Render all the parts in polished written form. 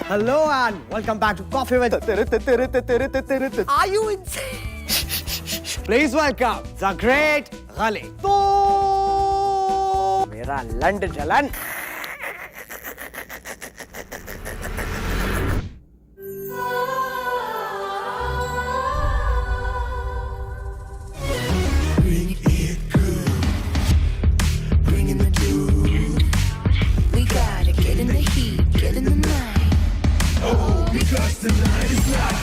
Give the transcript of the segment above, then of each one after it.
Hello and welcome back to Coffee with. Are you insane? Please welcome the great Ghali. तो मेरा लंड जलन. We gotta get in the heat, get in the night. Oh, because tonight is live.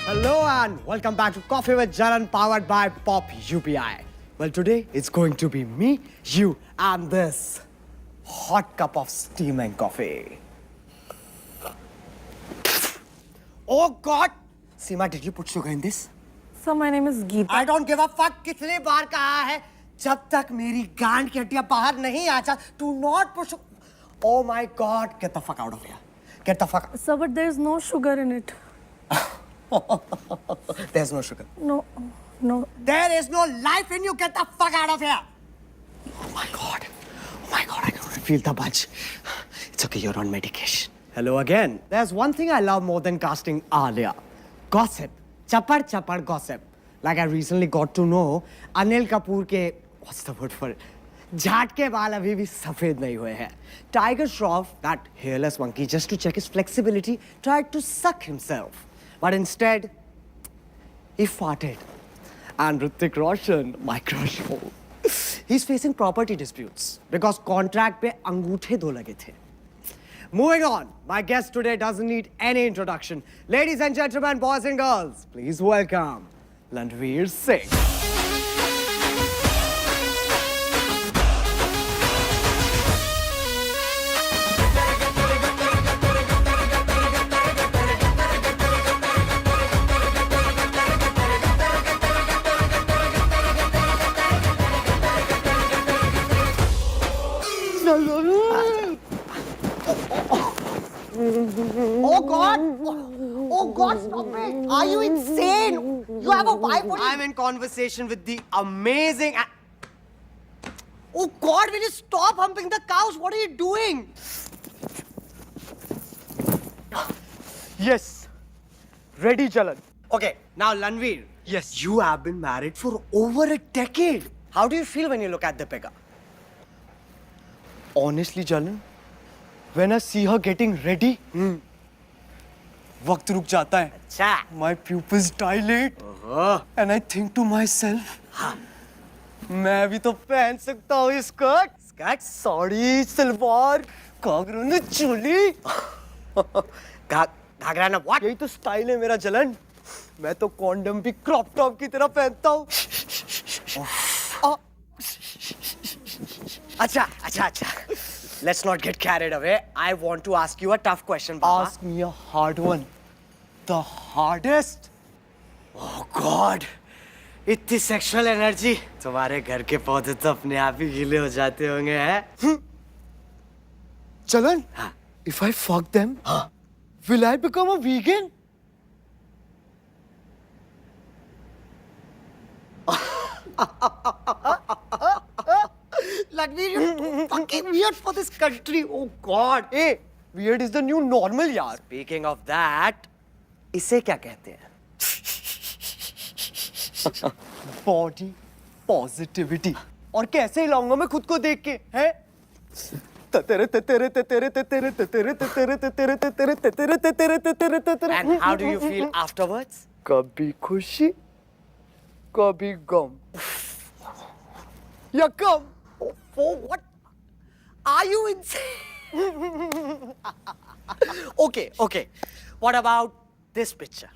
Hello and welcome back to Coffee with Jalan powered by Pop UPI. Well, today it's going to be me, you, and this hot cup of steaming coffee. Oh God! Seema, did you put sugar in this? So my name is Geeta. I don't give a fuck. कितने बार कहा है जब तक मेरी गांड की हड्डियां बाहर नहीं आ जा, do not put sugar. Oh my God! Get the fuck out of here. Get the fuck. Sir, but there's no sugar in it. There's no sugar. No. There is no life in you. Get the fuck out of here. Oh my God. Oh my God. I can feel the bunch. It's okay. You're on medication. Hello again. There's one thing I love more than casting Alia. Gossip. Chapar gossip. Like I recently got to know Anil Kapoor ke, what's the word for it? Jat के बाल अभी भी सफेद नहीं हुए हैं. Tiger Shroff, that hairless monkey, just to check his flexibility, tried to suck himself. But instead, he farted. And Hrithik Roshan, my crush, he's facing property disputes because contract पे अंगूठे दो लगे थे. Moving on, my guest today doesn't need any introduction. Ladies and gentlemen, boys and girls, please welcome Landveer Singh. Oh God! Oh God, stop it! Are you insane? You have a wife? I'm in conversation with the amazing. Oh God, will you stop humping the cows? What are you doing? Yes. Ready, Jalan. Okay, now Landveer. Yes. You have been married for over a decade. How do you feel when you look at Deepika? Honestly, Jalan, when I see her getting ready, वक्त रुक जाता है. अच्छा. My pupils dilate. And I think to myself, मैं भी तो पहन सकता हूँ स्कर्ट. स्कर्ट, साड़ी, सलवार, घाघरा न चोली. घाघरा ना what? यही तो स्टाइल है मेरा जलन. मैं तो कॉन्डम भी क्रॉप टॉप की तरह पहनता हूँ. अच्छा. Let's not get carried away. I want to ask you a tough question, Baba. Ask me a hard one. The hardest? Oh God! इतनी sexual energy. तुम्हारे घर के पौधे तो अपने आप ही गीले हो जाते होंगे, हैं? चलन? हाँ. If I fuck them, will I become a vegan? Landveer, you're too fucking weird for this country. Oh God! Hey, weird is the new normal, यार. Speaking of that, इसे क्या कहते हैं? Body positivity. और कैसे हिलाऊंगा मैं खुद को देख के, हैं? And how do you feel afterwards? कभी खुशी, कभी गम. या कम. Oh, what? Are you insane? Okay. What about this picture?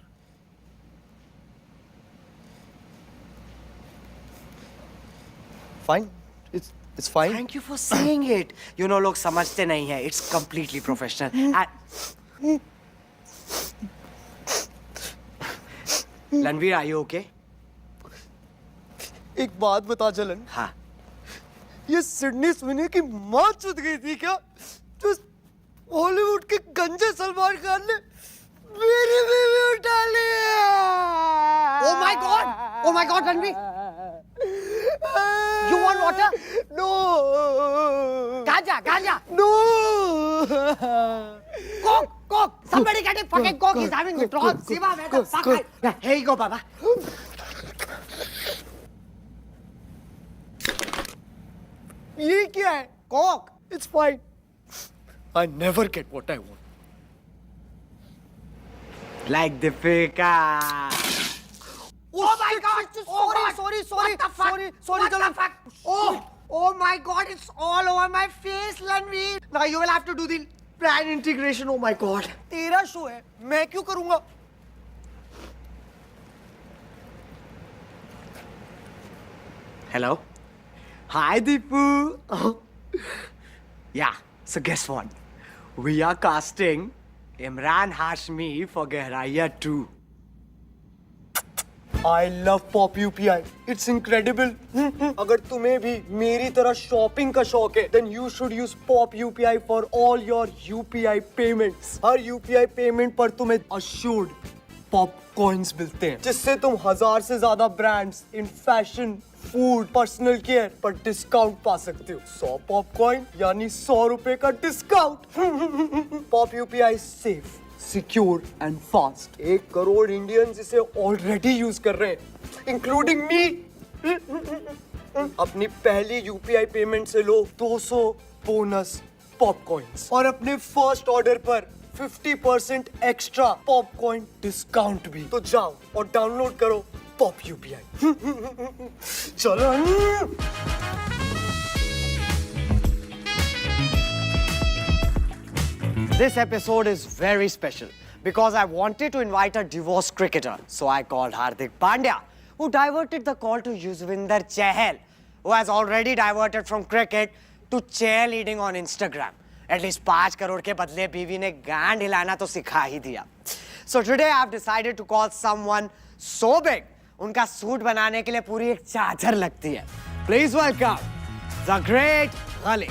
Fine. It's fine. Thank you for saying it. You know, लोग समझते नहीं हैं. It's completely professional. And Landveer, are you okay? एक बात बता जलन. हाँ. ये सिडनी स्विनी की माँ चुद गई थी क्या? जो हॉलीवुड के गंजे सलमान खान ने मेरी बीवी उठा ली. Oh my God! Oh my God, Ranveer! You want water? No. Ganja. No. Coke. Somebody get him fucking Coke. He's having withdrawal. Siva, where the fuck? Here you go, Baba. ये क्या है? Coke. It's fine. I never get what I want. Like Deepika. Oh my God! Sorry. What the fuck? What the fuck? Oh my God! It's all over my face, Ranveer. Now you will have to do the brand integration. Oh my God. तेरा show है, मैं क्यों करूँगा? Hello. Hi, Deepu. Yeah. So guess what? We are casting Imran Hashmi for Gehraiya 2. I love Pop UPI. It's incredible. अगर तुम्हें भी मेरी तरह शॉपिंग का शौक है, then you should use Pop UPI for all your UPI payments. Her UPI payment पर तुम्हें assured Pop coins मिलते हैं, जिससे तुम 1000 से ज्यादा brands in fashion, food, personal care पर डिस्काउंट पा सकते हो। 100 पॉप कॉइन यानी 100 रुपए का discount. Pop UPI safe, secure and fast. 1 crore Indians इसे ऑलरेडी यूज कर रहे हैं, इंक्लूडिंग मी। अपनी पहली यूपीआई पेमेंट से लो 200 बोनस पॉप कॉइन्स और अपने फर्स्ट ऑर्डर पर 50% एक्स्ट्रा पॉप कॉइन डिस्काउंट भी। तो जाओ और डाउनलोड करो पॉप यूपीआई। चलो। This episode is very special because I wanted to invite a divorced cricketer. So I called Hardik Pandya, who diverted the call to Yuzvinder Chahal, who has already diverted from cricket to cheerleading on Instagram. At least 5 crore के बदले बीवी ने गांड हिलाना तो सिखा ही दिया. So today I have decided to call someone so big, उनका सूट बनाने के लिए पूरी एक चादर लगती है. Please welcome the great Ghali.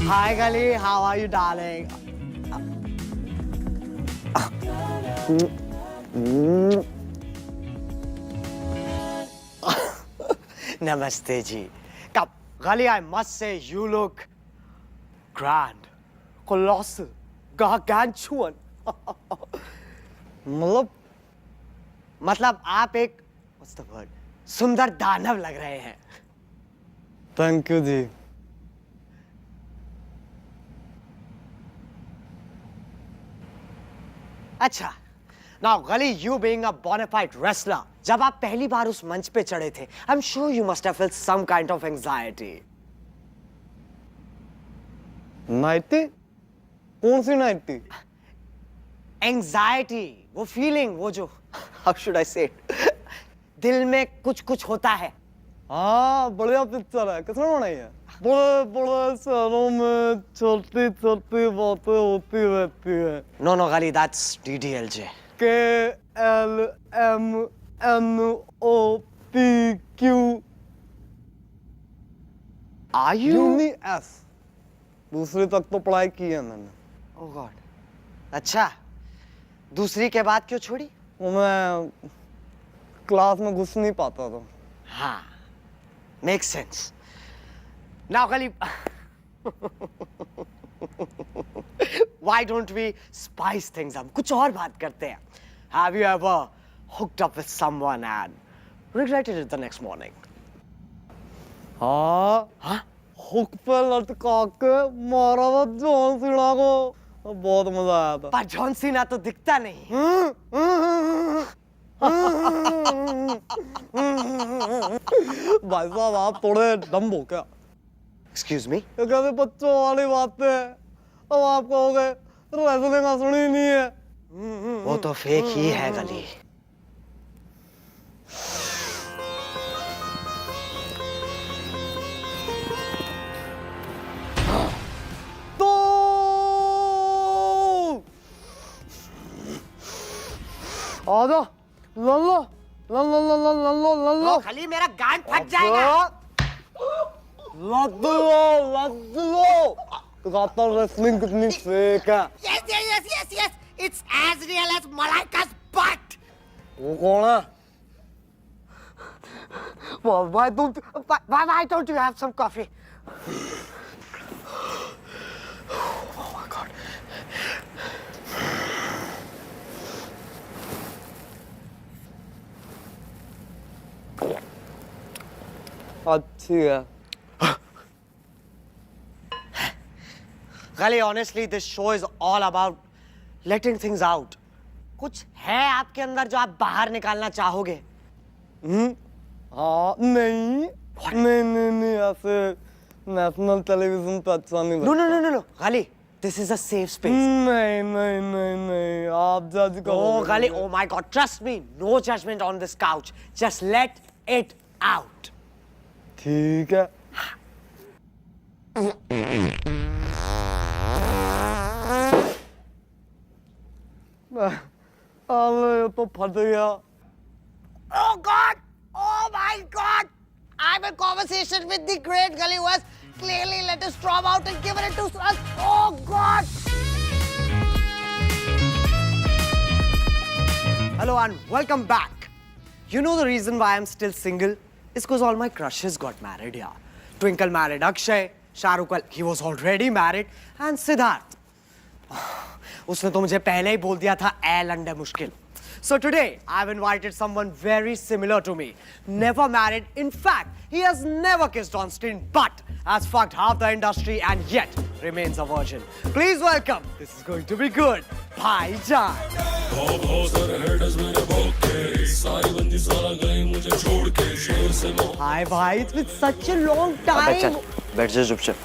Hi Ghali, how are you, darling? Namaste ji. Come, Ghali, I must say you look grand, colossal, gargantuan. मतलब आप एक what's the word? सुंदर दानव लग रहे हैं. Thank you जी. अच्छा, now Ghali, you being a bona fide wrestler, जब आप पहली बार उस मंच पे चढ़े थे, I'm sure you must have felt some kind of anxiety. Nighty? कौन सी नाइटी? Anxiety, वो feeling, वो जो, how should I say it? दिल में कुछ होता है. हाँ, बढ़िया पिक्चर है. किसने बनाई है? बड़े शहरों में छोटी छोटी बातें होती रहती है. No, Ghali, that's DDLJ. KLMNOPQ. Are you? UNIS. दूसरी तक तो पढ़ाई की है मैंने. Oh God. अच्छा, दूसरी के बाद क्यों छोड़ी? वो मैं क्लास में घुस नहीं पाता था. हाँ, makes sense. Now, Ghali, why don't we spice things up? कुछ और बात करते हैं. Have you ever hooked up with someone and regretted it the next morning? हाँ. हाँ? हुक पे लटका के मारा था जॉन सीना को. बहुत मजा आया था. पर जॉन सीना तो दिखता नहीं. भाई साहब आप थोड़े डम्ब हो क्या? Excuse me? ये कैसे बच्चों वाली बात है? अब आप कहोगे रेसलिंग असली नहीं है. वो तो फेक ही है Ghali. तो आजा लल्ला लो Ghali, मेरा गांड फट जाएगा. लद्दू दिखाता हूँ रेसलिंग कितनी फेक है। Yes. It's as real as Malaika's butt. वो कौन है? Well, why don't you have some coffee? Oh my God. अच्छी है। Gali, honestly, this show is all about letting things out. कुछ है आपके अंदर जो आप बाहर निकालना चाहोगे? हाँ नहीं ऐसे नेशनल टेलीविजन पे अच्छा नहीं लगता। No. Gali, this is a safe space. नहीं आप जज करो। Oh, Gali, oh my God, trust me, no judgment on this couch. Just let it out. ठीक है। अरे ये तो फट गया। Oh God! Oh my God! I'm in conversation with the great Gully West. Clearly let us storm out and give it to us. Oh God! Hello and welcome back. You know the reason why I'm still single? It's because all my crushes got married here. Twinkle married Akshay, Shahrukh, well, he was already married, and Siddharth. उसने तो मुझे पहले ही बोल दिया था ए लंडे मुश्किल. So today, I've invited someone very similar to me. Never married. In fact, he has never kissed on screen, but has fucked half the industry and yet remains a virgin. Please welcome. This is going to be good. Bhaijan. Hi, bhai. It's been such a long time. बैठ जा चुपचाप।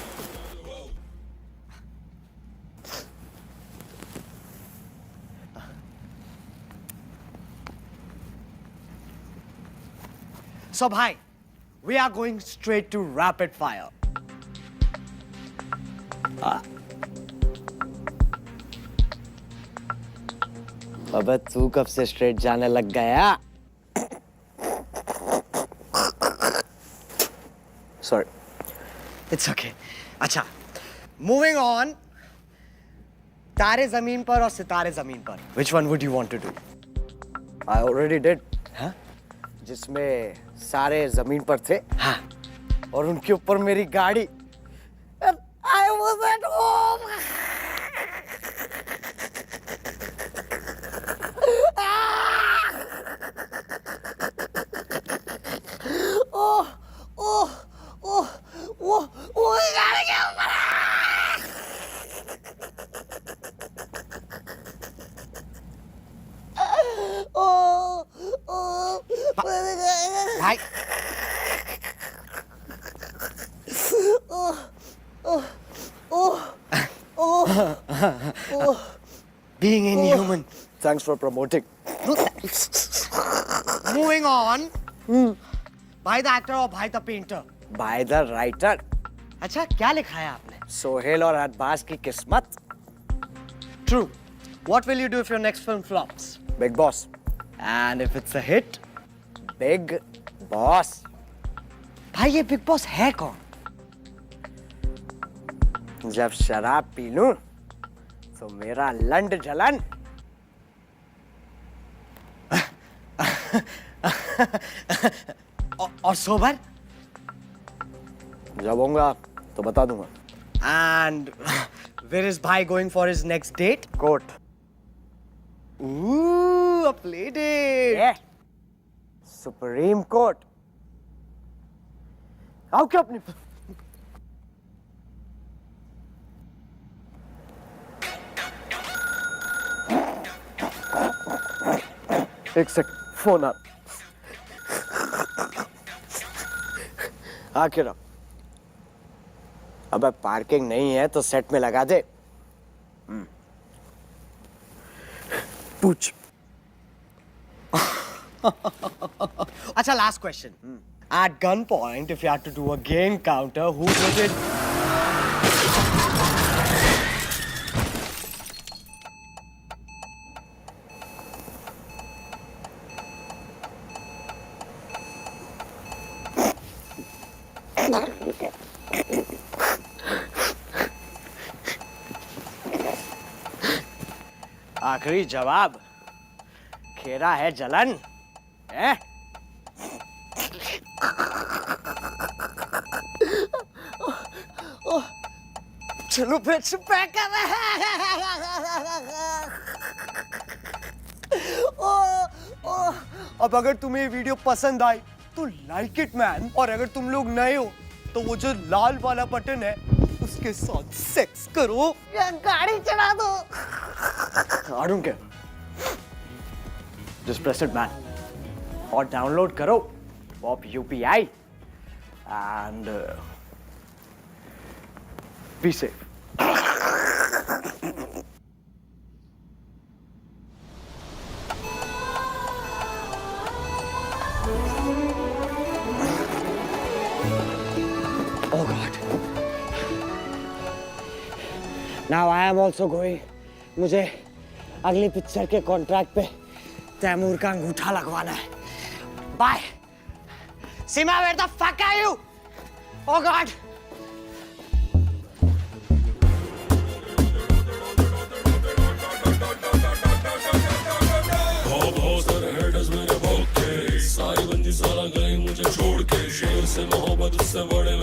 So, bhai, we are going straight to rapid fire. अबे तू कब से straight जाने लग गया? Sorry. It's okay. अच्छा, moving on. तारे ज़मीन पर और सितारे ज़मीन पर. Which one would you want to do? I already did. हाँ? जिसमें सारे जमीन पर थे हाँ. और उनके ऊपर मेरी गाड़ी। I was at home. Bhai. Being inhuman. Thanks for promoting. Moving on. Bhai the actor or bhai the painter? By the writer. अच्छा, क्या लिखा है आपने? सोहेल और अरबाज की किस्मत। True. What will you do if your next film flops? Big Boss. And if it's a hit? Big Boss. भाई ये बिग बॉस है कौन? जब शराब पी लूं तो मेरा लंड जलन। और सोबर? जब होऊंगा तो बता दूंगा। And where is bhai going for his next date? Court. Ooh, a play date. ये सुप्रीम कोर्ट। आओ क्या अपनी एक सेकंड फोन आ आखिर अबे पार्किंग नहीं है तो सेट में लगा दे। पूछ। Acha, last question. At gunpoint, if you had to do a gay encounter, who would it? आखिरी जवाब खेरा है जलन है? चलो फिर पैक कर अब अगर तुम्हें ये वीडियो पसंद आई तो लाइक इट मैन, और अगर तुम लोग नए हो तो वो जो लाल वाला बटन है उसके साथ सेक्स करो या गाड़ी चढ़ा दो। I don't care. Just press it, man. और डाउनलोड करो pop UPI and be safe. Oh God. Now I am also going. मुझे अगली पिक्चर के कॉन्ट्रैक्ट पे तैमूर का अंगूठा लगवाना है। Bye. Seema, where the fuck are you? Oh God. सारी बंदी सारा गई मुझे छोड़ के, शेर से मोहब्बत उससे बड़े